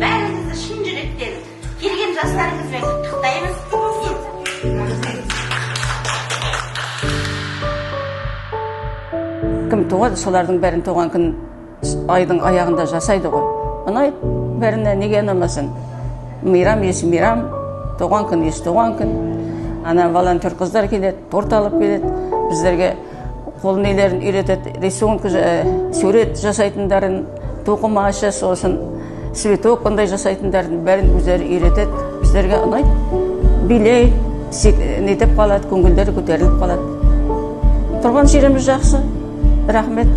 Бәріңізді шын жүректен келген жастарыңызбен құттықтаймыз. Кім туады, солардың бәрін туған күн айдың аяғында жасайды ғой. Ұнайды, бәріне неге ұнамасын? Мейрам есі мейрам, туған күн есі туған күн. Ана волонтер қыздар келеді, торт алып келеді, біздерге қолнелерін үйретеді, рисунка, сурет жасайтындарын, тоқымашы, сосын цветок қандай жасайтындарын бәрін өздері үйретеді, біздерге ұнайды. Билей, нетіп қалады, көңілдері көтеріліп қалады. Тұрған жеріміз жақсы. Рахмет.